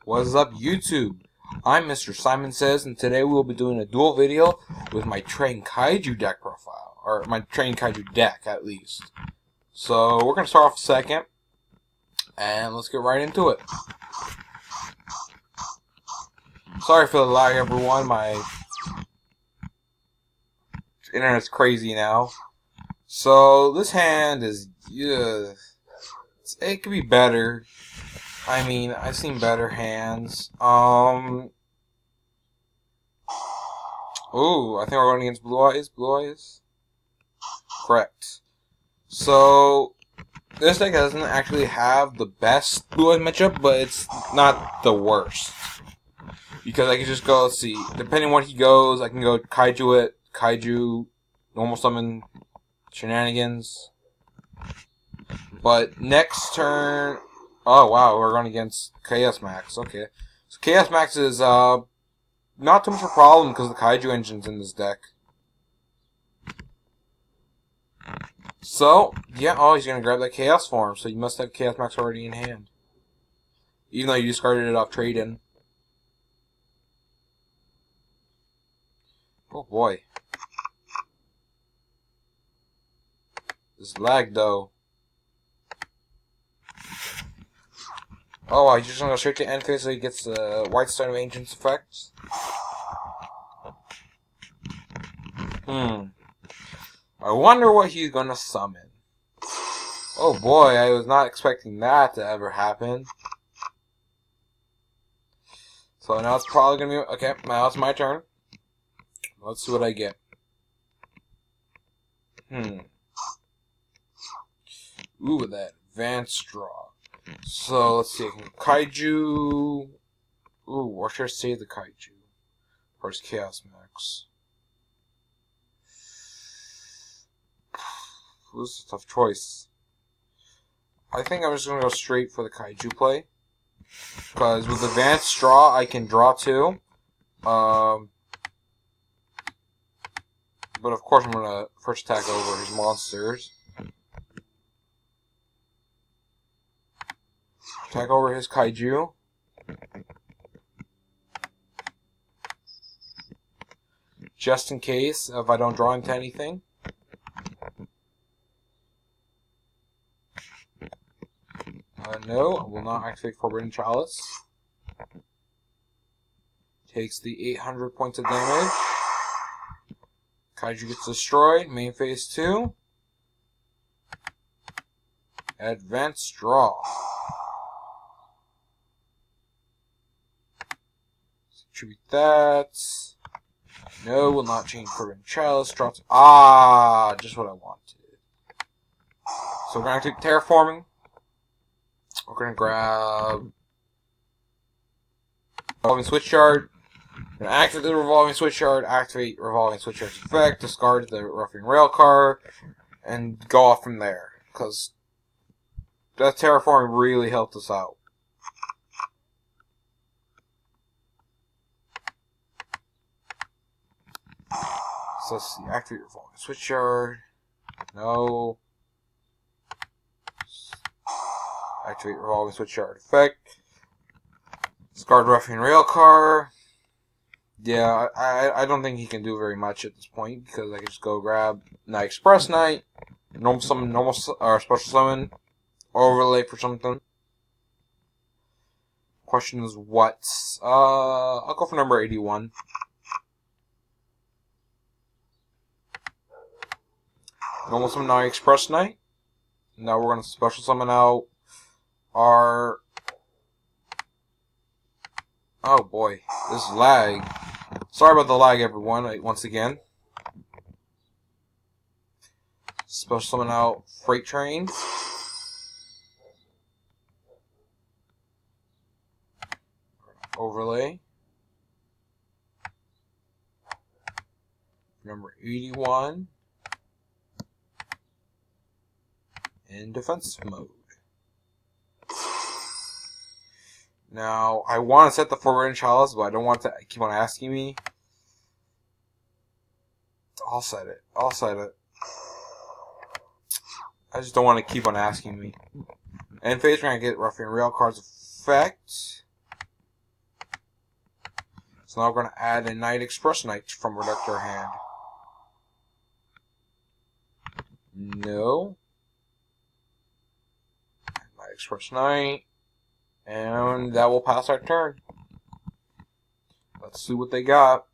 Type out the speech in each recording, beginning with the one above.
What is up, YouTube? I'm Mr. Simon Says, and today we will be doing a dual video with my trained Kaiju deck profile, or my trained Kaiju deck at least. So we're gonna start off second, and let's get right into it. Sorry for the lag, everyone. My internet's crazy now. So this hand is, it could be better. I mean, I've seen better hands. Ooh, I think we're going against Blue Eyes. Blue Eyes? Correct. So, this deck doesn't actually have the best Blue Eyes matchup, but it's not the worst. Because I can just go, let's see, depending on what he goes, I can go Kaiju it, Kaiju, normal summon, shenanigans. But next turn, oh wow, we're going against Chaos Max, okay. So Chaos Max is, not too much of a problem because the Kaiju engine's in this deck. So, yeah, oh, he's going to grab that Chaos form, so you must have Chaos Max already in hand. Even though you discarded it off trade-in. Oh boy. This lag, though. Oh, wow, he's just going to go straight to end phase so he gets the White Stone of Ancients effect. I wonder what he's going to summon. Oh boy, I was not expecting that to ever happen. So now it's probably going to be... Okay, now it's my turn. Let's see what I get. Ooh, that advanced draw. So, let's see. Kaiju... Ooh, or should I save the Kaiju? First Chaos Max. This is a tough choice. I think I'm just going to go straight for the Kaiju play. Because with advanced draw, I can draw two. But of course I'm going to first attack over his monsters. Attack over his Kaiju. Just in case, if I don't draw into anything. No, I will not activate Forbidden Chalice. Takes the 800 points of damage. Kaiju gets destroyed. Main phase 2. Advanced draw. Tribute that. No, will not change Forbidden Chalice. Drops. Ah, just what I wanted. So we're going to take Terraforming. We're going to grab Revolving Switchyard. We're going to activate the Revolving Switchyard, activate Revolving Switchyard's effect, discard the Roughing Railcar, and go off from there. Because that Terraforming really helped us out. So let's see, activate Revolving Switchyard. No. Activate Revolving Switchyard effect. Discard Roughing Railcar. Yeah, I don't think he can do very much at this point because I can just go grab Night Express Knight, normal summon, or special summon, overlay for something. Question is what? I'll go for number 81. Normal summon Night Express Knight. Now we're gonna special summon out our... Oh boy, this lag. Sorry about the lag, everyone, once again. Special summon out Freight Train. Overlay. Number 81. In defensive mode. Now, I want to set the Forbidden Chalice, but I don't want to keep on asking me. I'll set it. I'll set it. I just don't want to keep on asking me. And phase we're going to get Roughing Railcar's effect. So now we're going to add a Night Express Knight from Reductor hand. No. Night Express Knight. And that will pass our turn. Let's see what they got.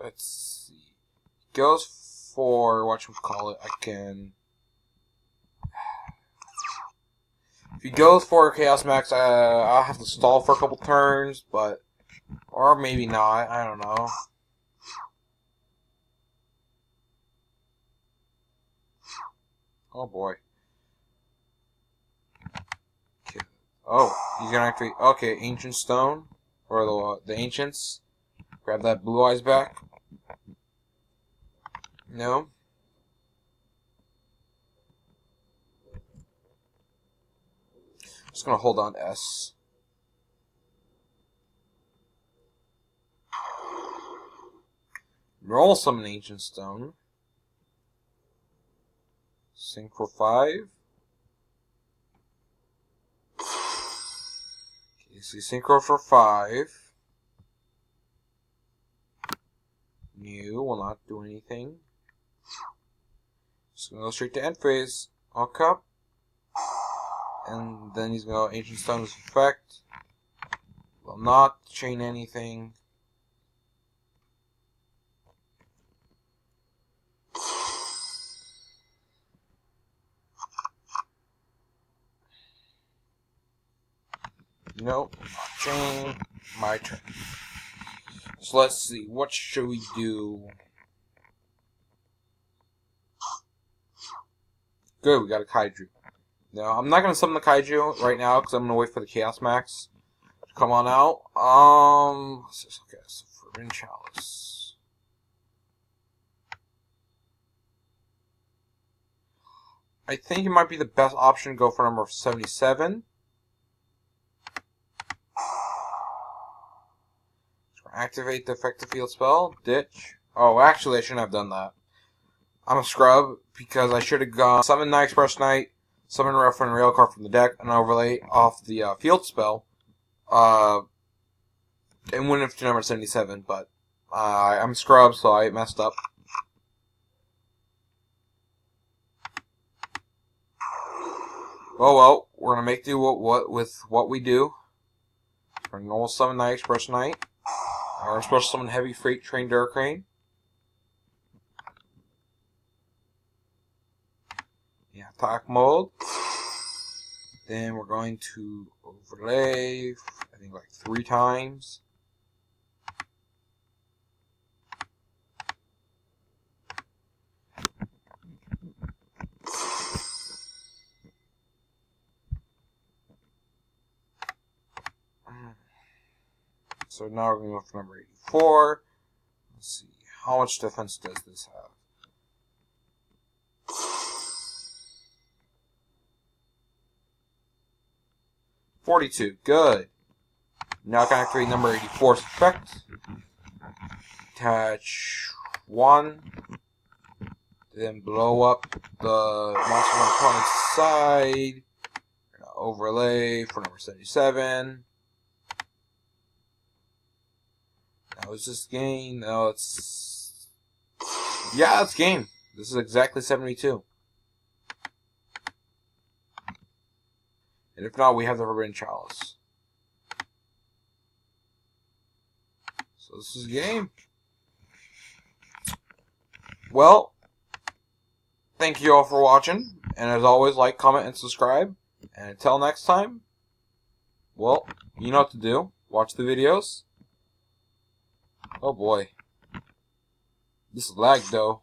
Let's see. Goes for whatchamacallit. If he goes for Chaos Max, I'll have to stall for a couple turns, but or maybe not. I don't know. Oh boy. Okay. Oh, he's gonna activate. Okay, Ancient Stone or the Ancients. Grab that Blue Eyes back. No. Just gonna hold on to S. Roll summon Ancient Stone. Synchro 5. Okay, so Synchro for 5. New will not do anything. Just gonna go straight to end phase. All cup. And then he's gonna go Ancient Stone's effect. Will not chain anything. Nope, not chain. My turn. So let's see, what should we do? Good, we got a Kaiju. No, I'm not gonna summon the Kaiju right now because I'm gonna wait for the Chaos Max to come on out. Okay, so Forbidden Chalice. I think it might be the best option to go for number 77. Activate the effective field spell. Ditch. Oh, actually, I shouldn't have done that. I'm a scrub because I should have gone summon Night Express Knight, summon Ref and Rail card from the deck, and overlay off the field spell. And win it to number 77, but I'm a scrub, so I messed up. Oh well, we're gonna make do with what we do. We're gonna normal summon Night Express Knight. Or special summon Heavy Freight Train Duracrane. Yeah, attack mode. Then we're going to overlay, I think like 3 times. So now we're going to go for number 84. Let's see, how much defense does this have? $42, good. Now I can activate number 84's effect. Attach 1. Then blow up the monster on opponent's side. Overlay for number 77. Now is this game? No, it's... Yeah, it's game. This is exactly 72. And if not, we have the Forbidden Chalice. So this is game. Well, thank you all for watching. And as always, like, comment, and subscribe. And until next time, well, you know what to do. Watch the videos. Oh boy. This is lag though.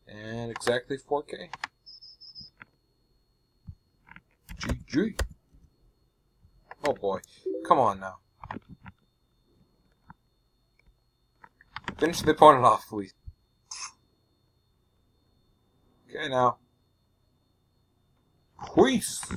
And exactly 4K. GG. Oh boy. Come on now. Finish the opponent off, please. Okay now. Peace.